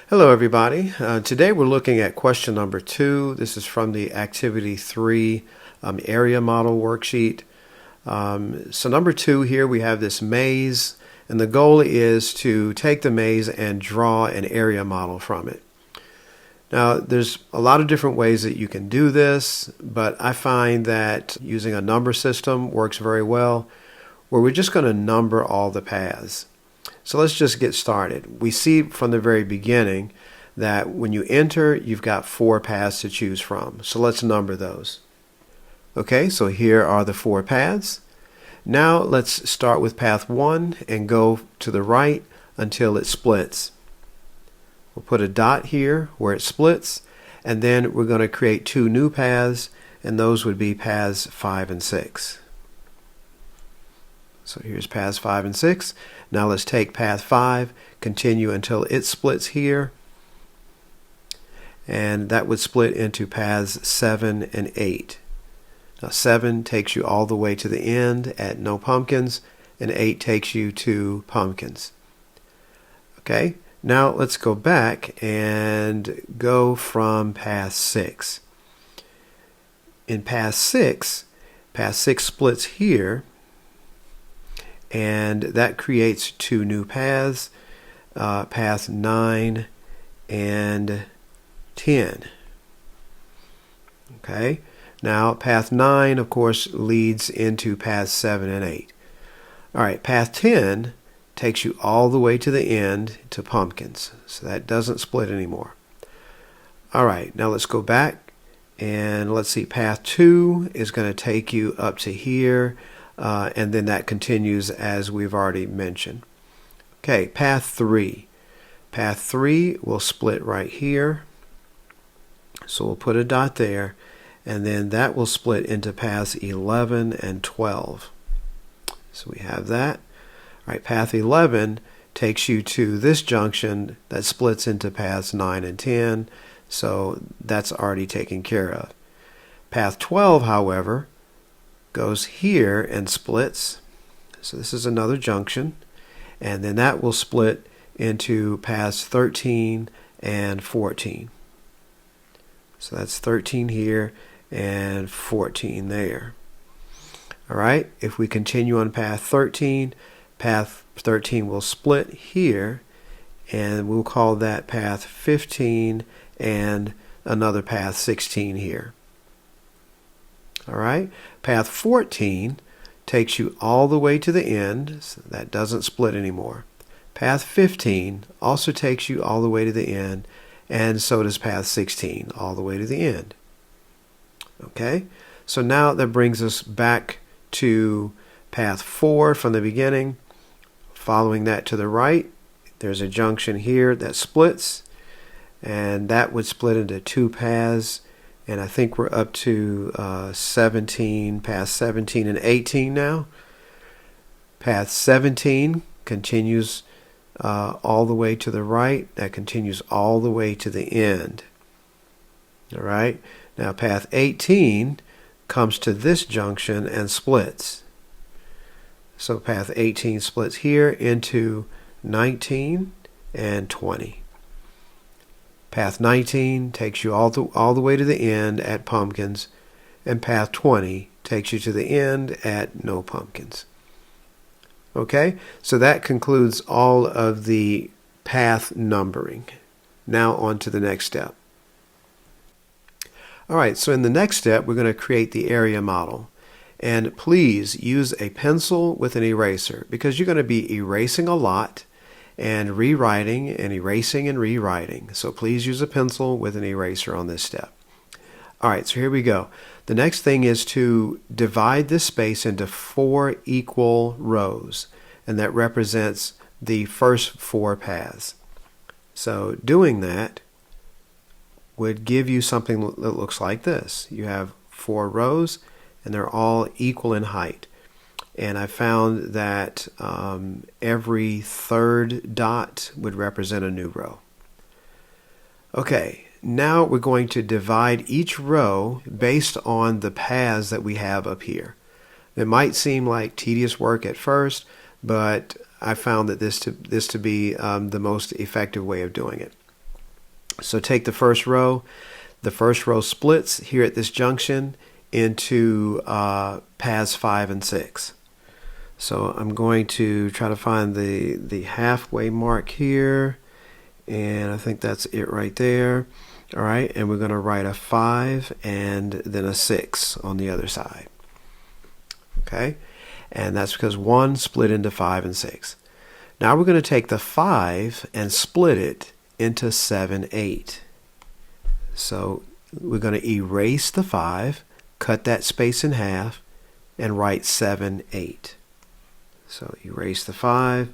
Hello everybody. Today we're looking at question number 2. This is from the Activity 3 area model worksheet. So number 2 here we have this maze, and the goal is to take the maze and draw an area model from it. Now there's a lot of different ways that you can do this, but I find that using a number system works very well, where we're just going to number all the paths. So let's just get started. We see from the very beginning that when you enter, you've got 4 paths to choose from. So let's number those. Okay, so here are the 4 paths. Now let's start with path 1 and go to the right until it splits. We'll put a dot here where it splits, and then we're going to create 2 new paths, and those would be paths 5 and 6. So here's paths 5 and 6. Now let's take path 5, continue until it splits here, and that would split into paths 7 and 8. Now 7 takes you all the way to the end at no pumpkins, and 8 takes you to pumpkins. Okay, now let's go back and go from path 6. In path 6 splits here, and that creates 2 new paths, path 9 and 10. Okay, now path 9 of course leads into paths 7 and 8. Alright, path 10 takes you all the way to the end to pumpkins, so that doesn't split anymore. Alright, now let's go back and let's see, path 2 is going to take you up to here, and then that continues as we've already mentioned. Okay, path 3. Path 3 will split right here. So we'll put a dot there, and then that will split into paths 11 and 12. So we have that. All right, path 11 takes you to this junction that splits into paths 9 and 10. So that's already taken care of. Path 12, however, goes here and splits. So this is another junction, and then that will split into paths 13 and 14. So that's 13 here and 14 there. Alright, if we continue on path 13 will split here, and we'll call that path 15 and another path 16 here. Alright, path 14 takes you all the way to the end, so that doesn't split anymore. Path 15 also takes you all the way to the end, and so does path 16, all the way to the end. Okay, so now that brings us back to path 4 from the beginning. Following that to the right, there's a junction here that splits, and that would split into 2 paths. And I think we're up to 17, past 17 and 18 now. Path 17 continues all the way to the right. That continues all the way to the end. All right. Now path 18 comes to this junction and splits. So path 18 splits here into 19 and 20. Path 19 takes you all the way to the end at pumpkins, and path 20 takes you to the end at no pumpkins. Okay, so that concludes all of the path numbering. Now on to the next step. Alright, so in the next step we're going to create the area model. And please use a pencil with an eraser, because you're going to be erasing a lot and rewriting and erasing and rewriting. So please use a pencil with an eraser on this step. Alright, so here we go. The next thing is to divide this space into 4 equal rows, and that represents the first 4 paths. So doing that would give you something that looks like this. You have 4 rows, and they're all equal in height. And I found that every 3rd dot would represent a new row. Okay, now we're going to divide each row based on the paths that we have up here. It might seem like tedious work at first, but I found that this to be the most effective way of doing it. So take the first row. The first row splits here at this junction into paths 5 and 6. So I'm going to try to find the halfway mark here, and I think that's it right there. All right, and we're going to write a 5 and then a 6 on the other side. Okay, and that's because 1 split into 5 and 6. Now we're going to take the 5 and split it into 7, 8. So we're going to erase the 5, cut that space in half, and write 7, 8. So erase the 5,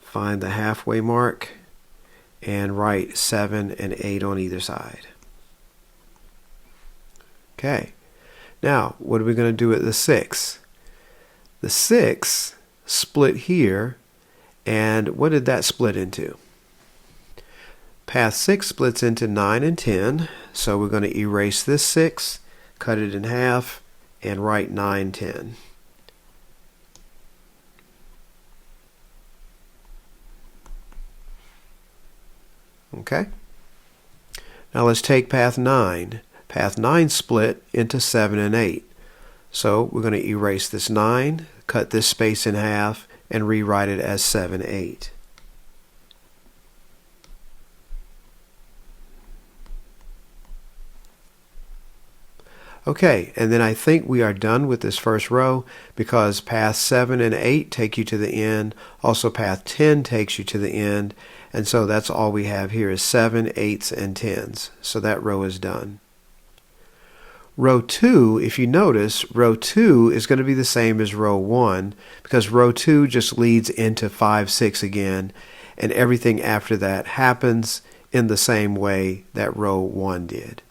find the halfway mark, and write 7 and 8 on either side. Okay, now what are we going to do with the 6? The 6 split here, and what did that split into? Path 6 splits into 9 and 10, so we're going to erase this 6, cut it in half, and write 9, 10. Okay. Now let's take path 9. Path 9 split into 7 and 8. So we're going to erase this 9, cut this space in half, and rewrite it as 7, 8. Okay, and then I think we are done with this first row because path 7 and 8 take you to the end. Also path 10 takes you to the end. And so that's all we have here is 7, 8s, and 10s. So that row is done. Row 2, if you notice, row 2 is going to be the same as row 1 because row 2 just leads into 5, 6 again, and everything after that happens in the same way that row 1 did.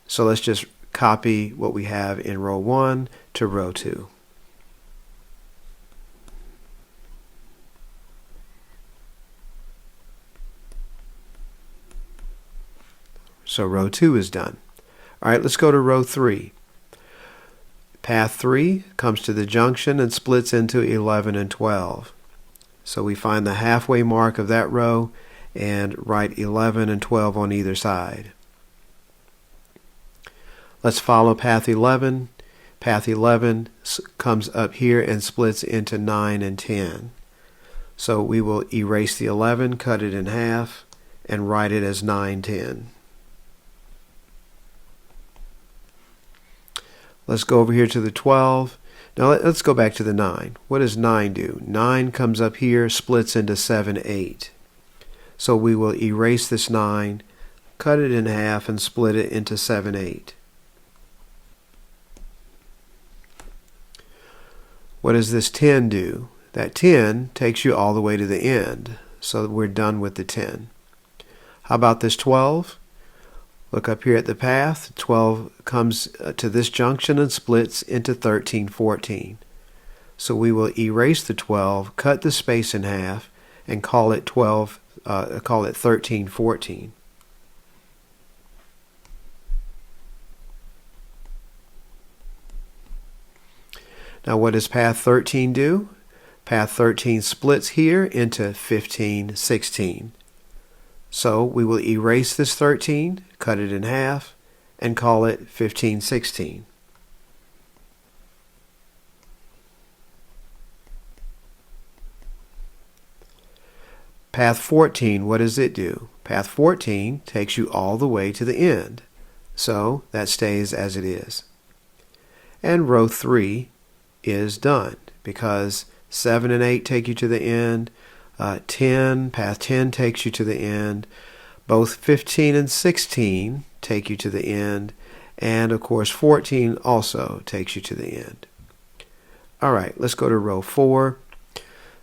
So let's just copy what we have in row 1 to row 2. So row 2 is done. All right, let's go to row 3. Path 3 comes to the junction and splits into 11 and 12. So we find the halfway mark of that row and write 11 and 12 on either side. Let's follow path 11. Path 11 comes up here and splits into 9 and 10. So we will erase the 11, cut it in half, and write it as 9, 10. Let's go over here to the 12. Now let's go back to the 9. What does 9 do? 9 comes up here, splits into 7, 8. So we will erase this 9, cut it in half, and split it into 7, 8. What does this 10 do? That 10 takes you all the way to the end. So we're done with the 10. How about this 12? Look up here at the path. 12 comes to this junction and splits into 13, 14. So we will erase the 12, cut the space in half, and call it 13, 14. Now what does path 13 do? Path 13 splits here into 15, 16. So we will erase this 13, cut it in half, and call it 15, 16. Path 14, what does it do? Path 14 takes you all the way to the end. So that stays as it is. And row 3 is done because 7 and 8 take you to the end. Path 10 takes you to the end. Both 15 and 16 take you to the end. And of course 14 also takes you to the end. All right, let's go to row 4.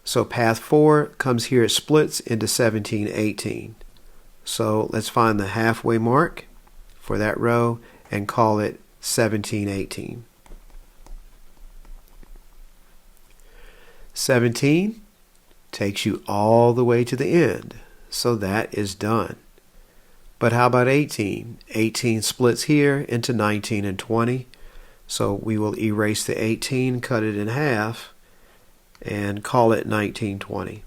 So path 4 comes here, it splits into 17, 18. So let's find the halfway mark for that row and call it 17, 18. 17 takes you all the way to the end, so that is done. But how about 18? 18 splits here into 19 and 20, so we will erase the 18, cut it in half, and call it 19, 20.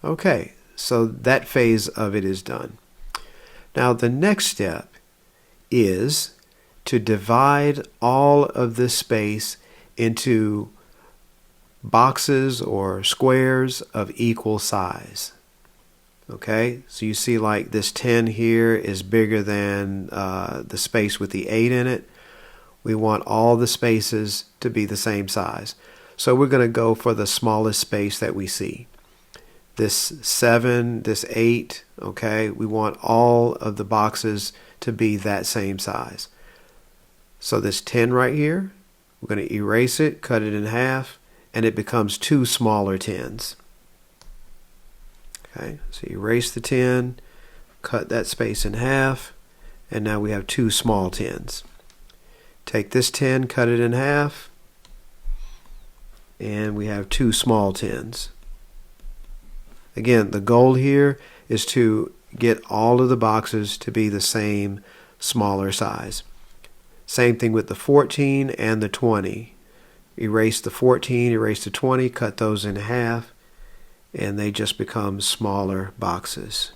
Okay, so that phase of it is done. Now the next step is to divide all of this space into boxes or squares of equal size. Okay, so you see like this 10 here is bigger than the space with the 8 in it. We want all the spaces to be the same size. So we're going to go for the smallest space that we see. This 7, this 8, okay, we want all of the boxes to be that same size. So this 10 right here, we're going to erase it, cut it in half, and it becomes 2 smaller 10s. Okay, so erase the 10, cut that space in half, and now we have 2 small 10s. Take this 10, cut it in half, and we have 2 small 10s. Again, the goal here is to get all of the boxes to be the same smaller size. Same thing with the 14 and the 20. Erase the 14, erase the 20, cut those in half, and they just become smaller boxes.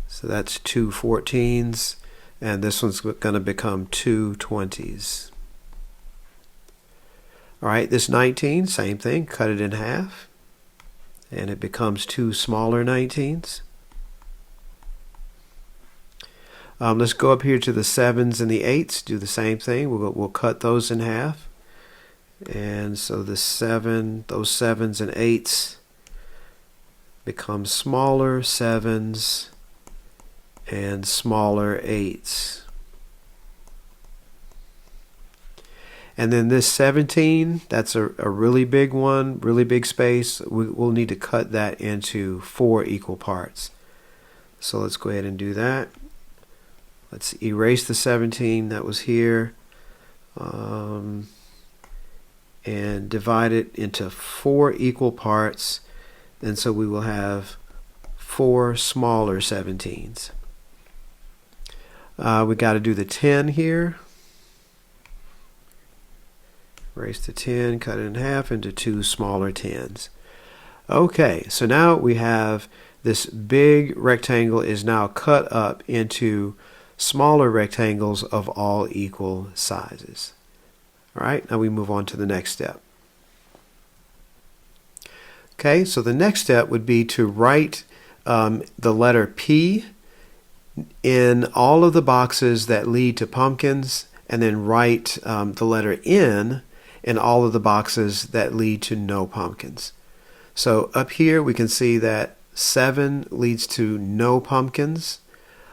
So that's 2 14s, and this one's going to become 2 20s. All right, this 19, same thing, cut it in half, and it becomes 2 smaller 19s. Let's go up here to the 7s and the 8s, do the same thing. We'll cut those in half. And so the 7, those 7s and 8s become smaller 7s and smaller 8s. And then this 17, that's a really big one, really big space. We'll need to cut that into 4 equal parts. So let's go ahead and do that. Let's erase the 17 that was here and divide it into 4 equal parts. And so we will have 4 smaller 17s. We got to do the 10 here. Erase the 10, cut it in half into 2 smaller 10s. Okay, so now we have this big rectangle is now cut up into smaller rectangles of all equal sizes. All right, now we move on to the next step. Okay, so the next step would be to write the letter P in all of the boxes that lead to pumpkins, and then write the letter N in all of the boxes that lead to no pumpkins. So up here we can see that 7 leads to no pumpkins.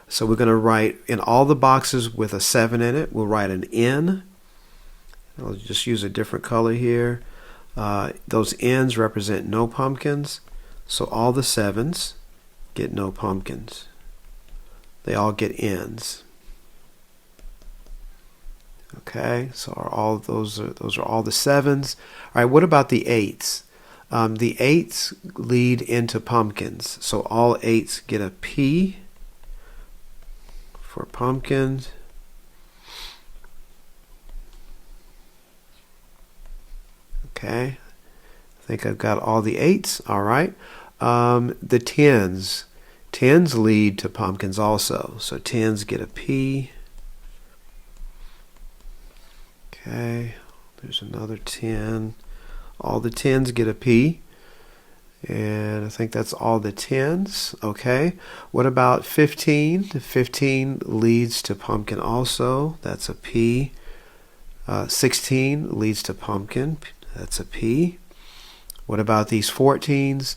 So we're going to write in all the boxes with a 7 in it, we'll write an N. I'll just use a different color here. Those N's represent no pumpkins. So all the 7s get no pumpkins. They all get N's. Okay, so all those are all the 7s. All right, what about the 8s? The 8s lead into pumpkins. So all 8s get a P for pumpkins. Okay, I think I've got all the 8s. All right. The 10s. 10s lead to pumpkins also. So 10s get a P. Okay, there's another 10. All the 10s get a P. And I think that's all the 10s. Okay, what about 15? 15 leads to pumpkin also. That's a P. 16 leads to pumpkin. That's a P. What about these 14s?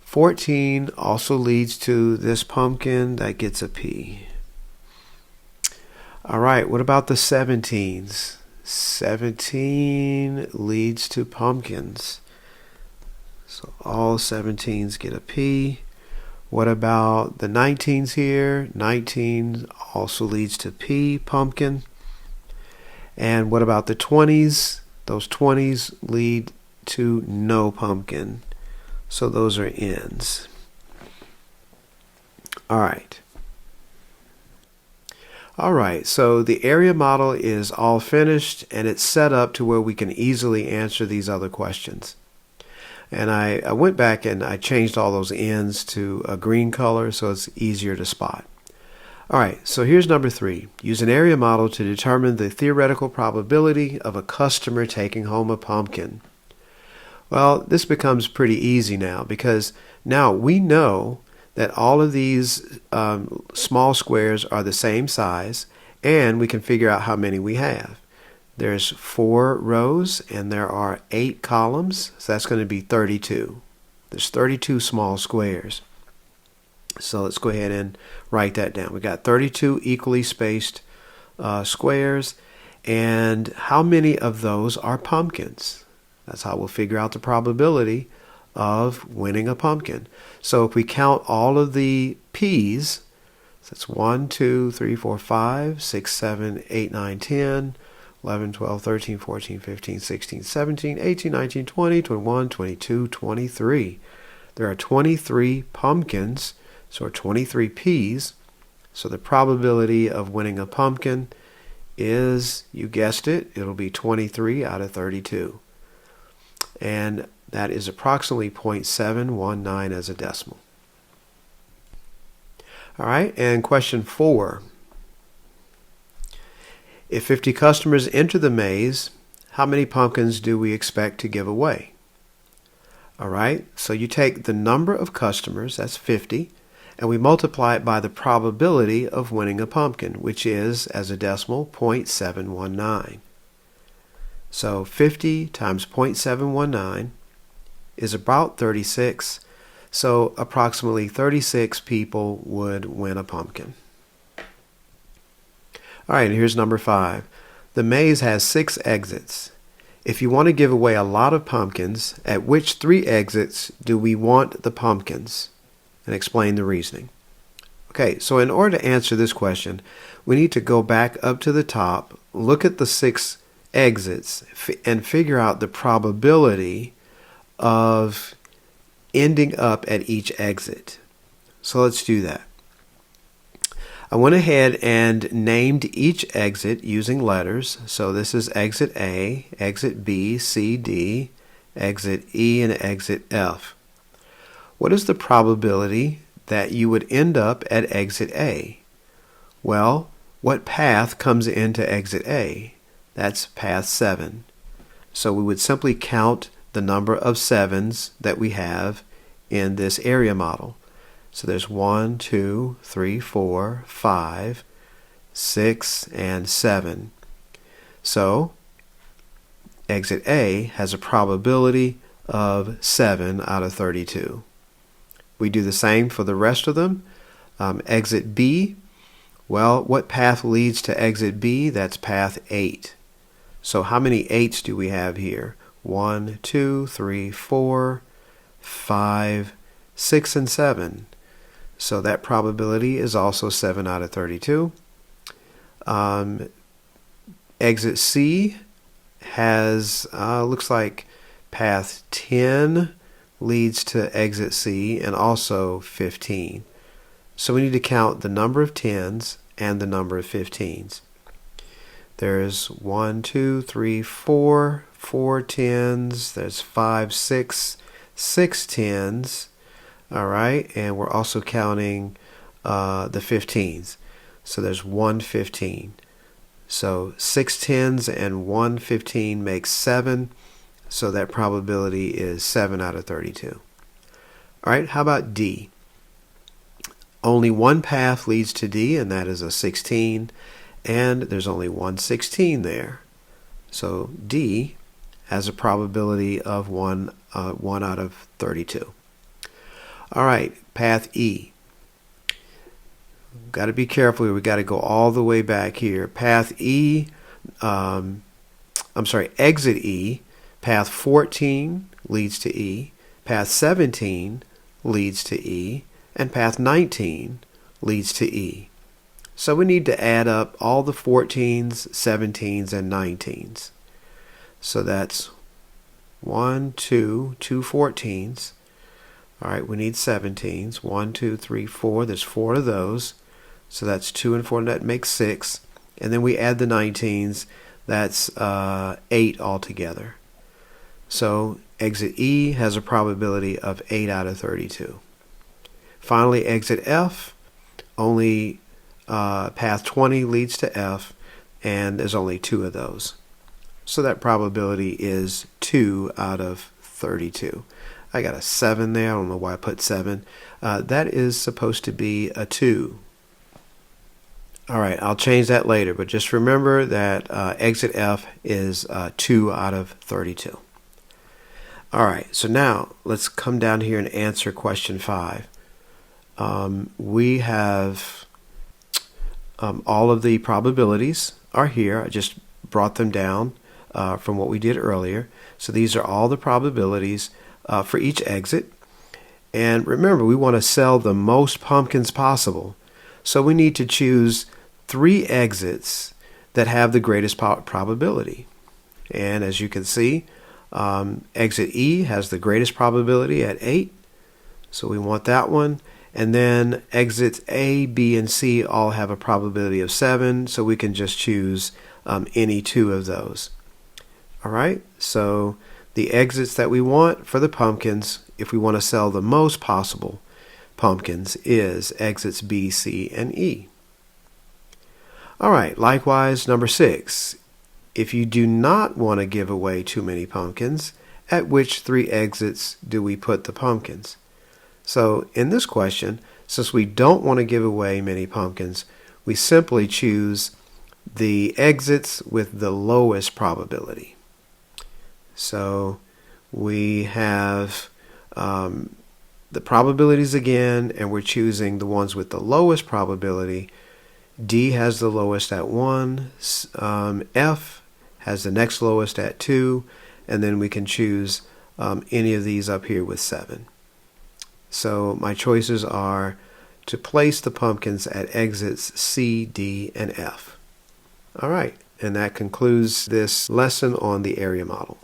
14 also leads to this pumpkin. That gets a P. All right, what about the 17s? 17 leads to pumpkins. So all 17s get a P. What about the 19s here? 19 also leads to P, pumpkin. And what about the 20s? Those 20s lead to no pumpkin. So those are N's. All right. All right, so the area model is all finished and it's set up to where we can easily answer these other questions. And I went back and I changed all those ends to a green color so it's easier to spot. All right, so here's number 3. Use an area model to determine the theoretical probability of a customer taking home a pumpkin. Well, this becomes pretty easy now because now we know that all of these small squares are the same size, and we can figure out how many we have. There's 4 rows and there are 8 columns, so that's going to be 32. There's 32 small squares. So let's go ahead and write that down. We got 32 equally spaced squares, and how many of those are pumpkins? That's how we'll figure out the probability of winning a pumpkin. So if we count all of the P's, so that's 1, 2, 3, 4, 5, 6, 7, 8, 9, 10, 11, 12, 13, 14, 15, 16, 17, 18, 19, 20, 21, 22, 23. There are 23 pumpkins, so 23 P's. So the probability of winning a pumpkin is, you guessed it, it'll be 23 out of 32. And that is approximately 0.719 as a decimal. All right, and question 4. If 50 customers enter the maze, how many pumpkins do we expect to give away? All right, so you take the number of customers, that's 50, and we multiply it by the probability of winning a pumpkin, which is, as a decimal, 0.719. So 50 times 0.719 is about 36. So approximately 36 people would win a pumpkin. All right, here's number 5. The maze has 6 exits. If you want to give away a lot of pumpkins, at which 3 exits do we want the pumpkins? And explain the reasoning. Okay, so in order to answer this question, we need to go back up to the top, look at the 6 exits, and figure out the probability of ending up at each exit. So let's do that. I went ahead and named each exit using letters. So this is exit A, exit B, C, D, exit E, and exit F. What is the probability that you would end up at exit A? Well, what path comes into exit A? That's path 7. So we would simply count the number of 7s that we have in this area model. So there's 1, 2, 3, 4, 5, 6, and 7. So exit A has a probability of 7 out of 32. We do the same for the rest of them. Exit B, well, what path leads to exit B? That's path 8. So how many 8s do we have here? 1, 2, 3, 4, 5, 6, and 7. So that probability is also 7 out of 32. Exit C has, looks like path 10 leads to exit C, and also 15. So we need to count the number of 10s and the number of 15s. There's 1, 2, 3, 4 10s. There's 5, 6 10s. All right, and we're also counting the 15s. So there's 1 15. So 6 10s and 1 15 makes 7. So that probability is 7 out of 32. All right, how about D? Only one path leads to D, and that is a 16. And there's only 1 16 there. So D has a probability of 1 out of 32. All right, path E. Got to be careful. We got to go all the way back here. Path E, exit E. Path 14 leads to E. Path 17 leads to E. And path 19 leads to E. So we need to add up all the 14s, 17s, and 19s. So that's 2 14s. All right, we need 17s. 1, 2, 3, 4. There's 4 of those. So that's 2 and 4. That makes 6. And then we add the 19s. That's 8 altogether. So exit E has a probability of 8 out of 32. Finally, exit F, only path 20 leads to F, and there's only 2 of those. So that probability is 2 out of 32. I got a 7 there. I don't know why I put 7. That is supposed to be a 2. All right, I'll change that later, but just remember that exit F is 2 out of 32. All right, so now let's come down here and answer question 5. We have all of the probabilities are here. I just brought them down from what we did earlier. So these are all the probabilities for each exit. And remember, we want to sell the most pumpkins possible. So we need to choose 3 exits that have the greatest probability. And as you can see, exit E has the greatest probability at 8. So we want that one. And then exits A, B, and C all have a probability of 7. So we can just choose any 2 of those. All right, so the exits that we want for the pumpkins, if we want to sell the most possible pumpkins, is exits B, C, and E. All right, likewise, number 6. If you do not want to give away too many pumpkins, at which 3 exits do we put the pumpkins? So in this question, since we don't want to give away many pumpkins, we simply choose the exits with the lowest probability. So we have the probabilities again, and we're choosing the ones with the lowest probability. D has the lowest at 1, F has the next lowest at 2, and then we can choose any of these up here with 7. So my choices are to place the pumpkins at exits C, D, and F. All right, and that concludes this lesson on the area model.